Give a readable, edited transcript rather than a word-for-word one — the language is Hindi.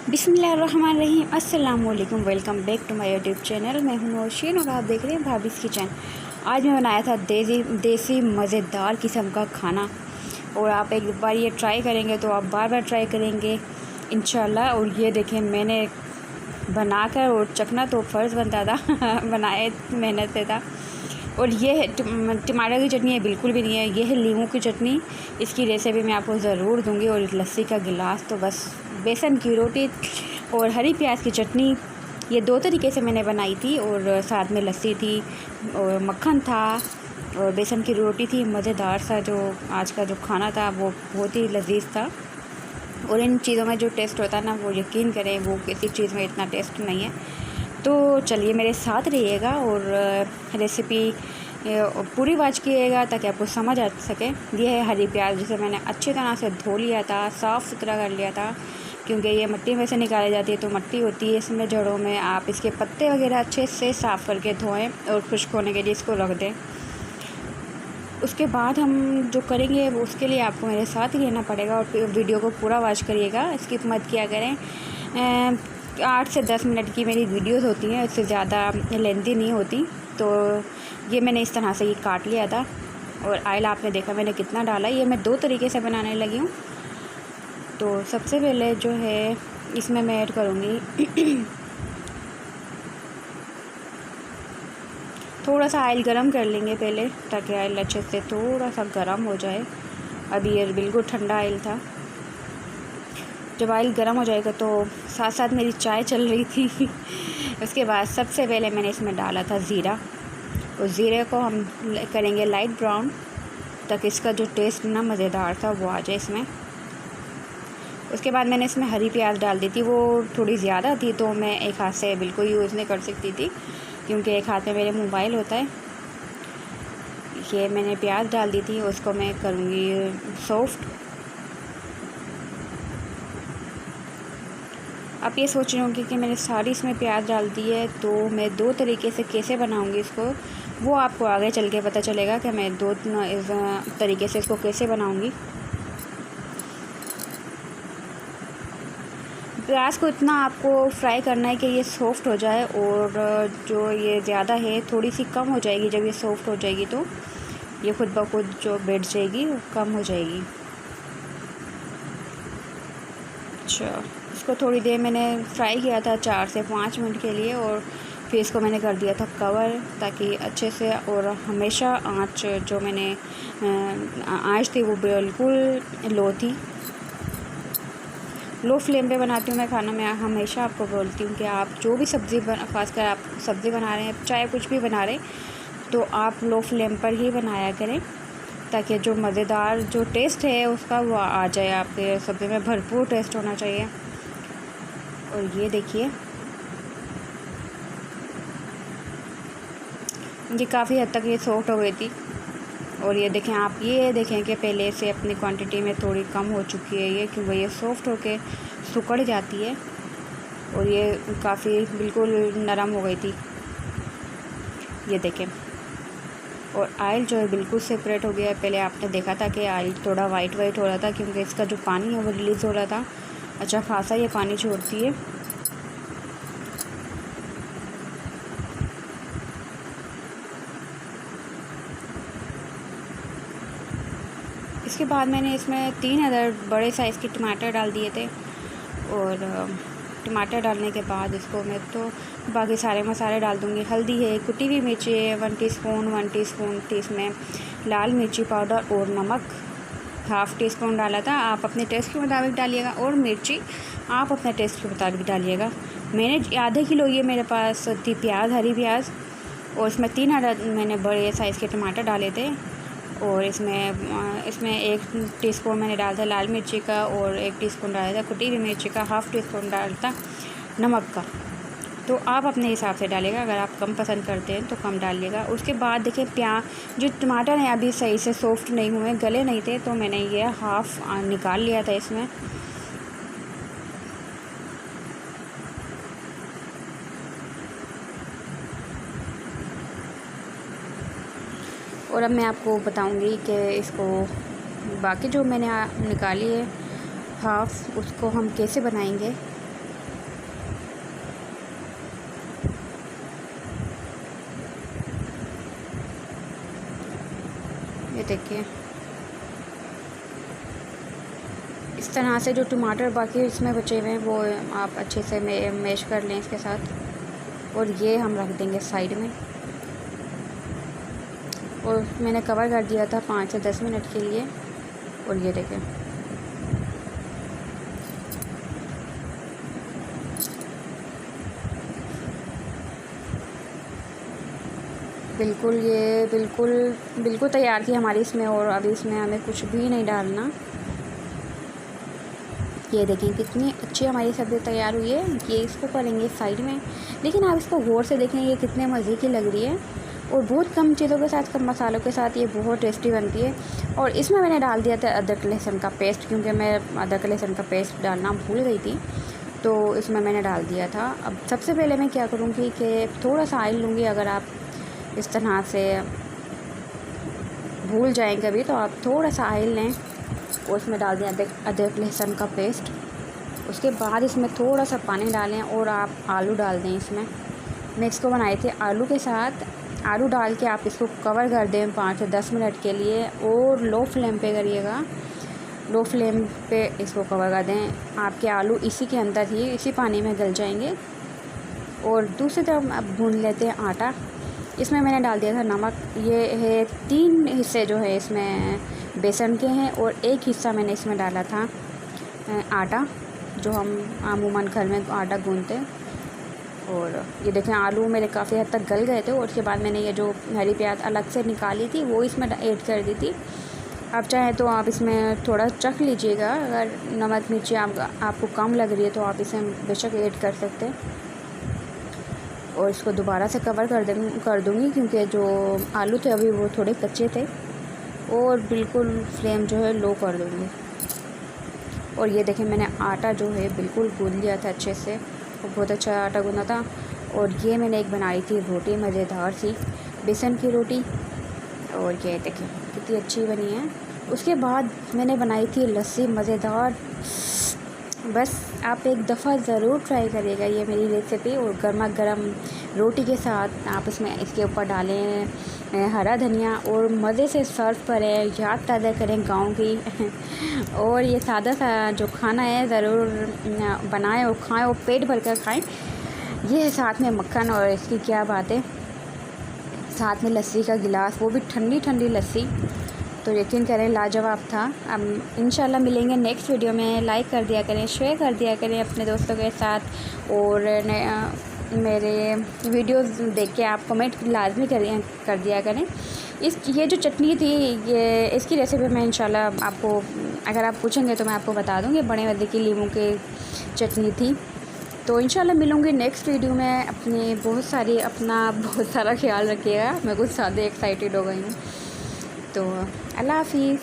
बिस्मिल्लाहिर्रहमानिर्रहीम। अस्सलाम वालेकुम। Welcome back to my YouTube channel. मैं हूं नौशीन और आप देख रहे हैं भाभीज़ किचन। आज मैं बनाया था देसी मज़ेदार किस्म का खाना, और आप एक बार ये ट्राई करेंगे तो आप बार बार ट्राई करेंगे इंशाल्लाह। और ये देखें, मैंने बनाकर और चखना तो फ़र्ज़ बनता था बनाए मेहनत से था। और ये है टमाटर की चटनी है, बिल्कुल भी नहीं है। ये है लीमू की चटनी। इसकी रेसिपी मैं आपको ज़रूर दूंगी। और लस्सी का गिलास तो बस। बेसन की रोटी और हरी प्याज की चटनी, ये दो तरीके से मैंने बनाई थी। और साथ में लस्सी थी और मक्खन था और बेसन की रोटी थी। मज़ेदार सा जो आज का जो खाना था वो बहुत ही लजीज था। और इन चीज़ों में जो टेस्ट होता है ना, वो यकीन करें वो किसी चीज़ में इतना टेस्ट नहीं है। तो चलिए मेरे साथ रहिएगा और रेसिपी पूरी वॉच कीजिएगा ताकि आपको समझ आ सके। ये है हरी प्याज, जिसे मैंने अच्छी तरह से धो लिया था, साफ़ सुथरा कर लिया था, क्योंकि ये मिट्टी में से निकाली जाती है तो मिट्टी होती है इसमें जड़ों में। आप इसके पत्ते वगैरह अच्छे से साफ़ करके धोएं और खुश्क होने के लिए इसको रख दें। उसके बाद हम जो करेंगे वो उसके लिए आपको मेरे साथ ही रहना पड़ेगा और वीडियो को पूरा वॉच करिएगा, स्किप मत किया करें। 8 से 10 मिनट की मेरी वीडियोस होती हैं, इससे ज़्यादा लेंथी नहीं होती। तो ये मैंने इस तरह से ये काट लिया था। और ऑयल आपने देखा मैंने कितना डाला। ये मैं दो तरीके से बनाने लगी हूँ। तो सबसे पहले जो है इसमें मैं ऐड करूँगी थोड़ा सा ऑयल गरम कर लेंगे पहले, ताकि ऑयल अच्छे से थोड़ा सा गरम हो जाए। अभी ये बिल्कुल ठंडा ऑयल था। जब ऑयल गरम हो जाएगा तो साथ साथ मेरी चाय चल रही थी उसके बाद सबसे पहले मैंने इसमें डाला था ज़ीरा। और ज़ीरे को हम करेंगे लाइट ब्राउन, ताकि इसका जो टेस्ट ना मज़ेदार था वो आ जाए इसमें। उसके बाद मैंने इसमें हरी प्याज डाल दी थी। वो थोड़ी ज़्यादा थी तो मैं एक हाथ से बिल्कुल यूज़ नहीं कर सकती थी, क्योंकि एक हाथ में मेरे मोबाइल होता है। ये मैंने प्याज डाल दी थी, उसको मैं करूँगी सॉफ्ट। आप ये सोच रहे होंगे कि मैंने सारी इसमें प्याज डाल दी है, तो मैं दो तरीके से कैसे बनाऊँगी इसको, वो आपको आगे चल के पता चलेगा कि मैं दो तरीके से इसको कैसे बनाऊँगी। प्याज को इतना आपको फ्राई करना है कि ये सॉफ़्ट हो जाए, और जो ये ज़्यादा है थोड़ी सी कम हो जाएगी। जब ये सॉफ़्ट हो जाएगी तो ये खुद ब खुद जो बैठ जाएगी वो कम हो जाएगी। अच्छा, इसको थोड़ी देर मैंने फ्राई किया था 4 से 5 मिनट के लिए, और फिर इसको मैंने कर दिया था कवर, ताकि अच्छे से। और हमेशा आँच जो मैंने आँच थी वो बिल्कुल लो थी। लो फ्लेम पे बनाती हूँ मैं खाना। मैं हमेशा आपको बोलती हूँ कि आप जो भी सब्ज़ी खासकर आप सब्ज़ी बना रहे हैं, चाहे कुछ भी बना रहे, तो आप लो फ्लेम पर ही बनाया करें, ताकि जो मज़ेदार जो टेस्ट है उसका वो आ जाए। आपके सब्ज़ी में भरपूर टेस्ट होना चाहिए। और ये देखिए, ये काफ़ी हद तक ये सॉफ्ट हो गई थी। और ये देखें, आप ये देखें कि पहले से अपनी क्वांटिटी में थोड़ी कम हो चुकी है ये, क्योंकि ये सॉफ्ट होके सिकुड़ जाती है। और ये काफ़ी बिल्कुल नरम हो गई थी, ये देखें। और ऑयल जो है बिल्कुल सेपरेट हो गया है। पहले आपने देखा था कि ऑयल थोड़ा वाइट वाइट हो रहा था, क्योंकि इसका जो पानी है वो रिलीज़ हो रहा था। अच्छा खासा ये पानी छोड़ती है। इसके बाद मैंने इसमें 3 अदर बड़े साइज़ के टमाटर डाल दिए थे। और टमाटर डालने के बाद इसको मैं तो बाकी सारे मसाले डाल दूँगी। हल्दी है, कुटी हुई मिर्ची है 1 टीस्पून, 1 टीस्पून इसमें लाल मिर्ची पाउडर, और नमक हाफ़ टी स्पून डाला था। आप अपने टेस्ट के मुताबिक डालिएगा, और मिर्ची आप अपने टेस्ट के मुताबिक डालिएगा। मैंने आधे किलो ये मेरे पास थी प्याज, हरी प्याज, और इसमें 3 अदद मैंने बड़े साइज़ के टमाटर डाले थे। और इसमें 1 टीस्पून मैंने डाला था लाल मिर्ची का, और 1 टीस्पून डाला था कुटी हुई मिर्ची का, हाफ़ टीस्पून डाला था नमक का। तो आप अपने हिसाब से डालिएगा, अगर आप कम पसंद करते हैं तो कम डालिएगा। उसके बाद देखिए, जो टमाटर हैं अभी सही से सॉफ्ट नहीं हुए, गले नहीं थे, तो मैंने ये हाफ़ निकाल लिया था इसमें। और अब मैं आपको बताऊंगी कि इसको बाकी जो मैंने निकाली है हाफ़, उसको हम कैसे बनाएंगे। देखिए इस तरह से जो टमाटर बाकी इसमें बचे हुए हैं वो आप अच्छे से मैश कर लें इसके साथ। और ये हम रख देंगे साइड में। और मैंने कवर कर दिया था 5 से 10 मिनट के लिए। और ये देखें बिल्कुल तैयार थी हमारी इसमें। और अभी इसमें हमें कुछ भी नहीं डालना। ये देखें कितनी अच्छी हमारी सब्ज़ी तैयार हुई है। ये इसको करेंगे साइड में। लेकिन आप इसको गौर से देखें ये कितने मज़े की लग रही है। और बहुत कम चीज़ों के साथ, कम मसालों के साथ ये बहुत टेस्टी बनती है। और इसमें मैंने डाल दिया था अदरक लहसुन का पेस्ट, क्योंकि मैं अदरक लहसुन का पेस्ट डालना भूल गई थी, तो इसमें मैंने डाल दिया था। अब सबसे पहले मैं क्या करूँगी कि थोड़ा सा ऑयल लूँगी। अगर आप इस तरह से भूल जाएं कभी तो आप थोड़ा सा ऑयल लें और उसमें डाल दें अदरक लहसुन का पेस्ट। उसके बाद इसमें थोड़ा सा पानी डालें और आप आलू डाल दें इसमें। मैं इसको बनाए थे आलू के साथ। आलू डाल के आप इसको कवर कर दें 5 से 10 मिनट के लिए। और लो फ्लेम पे करिएगा, लो फ्लेम पे इसको कवर कर दें। आपके आलू इसी के अंदर ही इसी पानी में गल जाएंगे। और दूसरी तरफ अब भून लेते हैं आटा। इसमें मैंने डाल दिया था नमक। ये है 3 हिस्से जो है इसमें बेसन के हैं और 1 हिस्सा मैंने इसमें डाला था आटा, जो हम अमूमन घर में आटा गूंथते हैं। और ये देखें आलू मेरे काफ़ी हद तक गल गए थे। और उसके बाद मैंने ये जो हरी प्याज अलग से निकाली थी वो इसमें ऐड कर दी थी। आप चाहें तो आप इसमें थोड़ा चख लीजिएगा। अगर नमक मिर्ची आपको कम लग रही है तो आप इसे बेशक ऐड कर सकते हैं। और इसको दोबारा से कवर कर दूँगी, क्योंकि जो आलू थे अभी वो थोड़े कच्चे थे। और बिल्कुल फ्लेम जो है लो कर दूँगी। और ये देखें मैंने आटा जो है बिल्कुल गूंद लिया था अच्छे से। और बहुत अच्छा आटा गूंदा था। और ये मैंने एक बनाई थी रोटी, मज़ेदार सी बेसन की रोटी। और ये देखें कितनी अच्छी बनी है। उसके बाद मैंने बनाई थी लस्सी मज़ेदार। बस आप एक दफ़ा ज़रूर ट्राई करिएगा ये मेरी रेसिपी। और गर्मा गर्म रोटी के साथ आप इसके ऊपर डालें हरा धनिया और मज़े से सर्व करें। याद ताज़ा करें गाँव की। और ये सादा सा जो खाना है ज़रूर बनाएं और खाएं और पेट भर कर खाएँ। ये है साथ में मक्खन और इसकी क्या बात है, साथ में लस्सी का गिलास, वो भी ठंडी ठंडी लस्सी। तो यकीन करें लाजवाब था। अब इंशाल्लाह मिलेंगे नेक्स्ट वीडियो में। लाइक कर दिया करें, शेयर कर दिया करें अपने दोस्तों के साथ। और मेरे वीडियोस देख के आप कमेंट लाजमी कर दिया करें। ये जो चटनी थी ये इसकी रेसिपी मैं इंशाल्लाह आपको, अगर आप पूछेंगे तो मैं आपको बता दूँगी। बड़े मज़े की लीमू की चटनी थी। तो इंशाल्लाह मिलूँगी नेक्स्ट वीडियो में। अपना बहुत सारा ख्याल रखिएगा। मैं कुछ ज़्यादा एक्साइटेड हो गई हूँ। तो अल्लाह हाफ़िज़।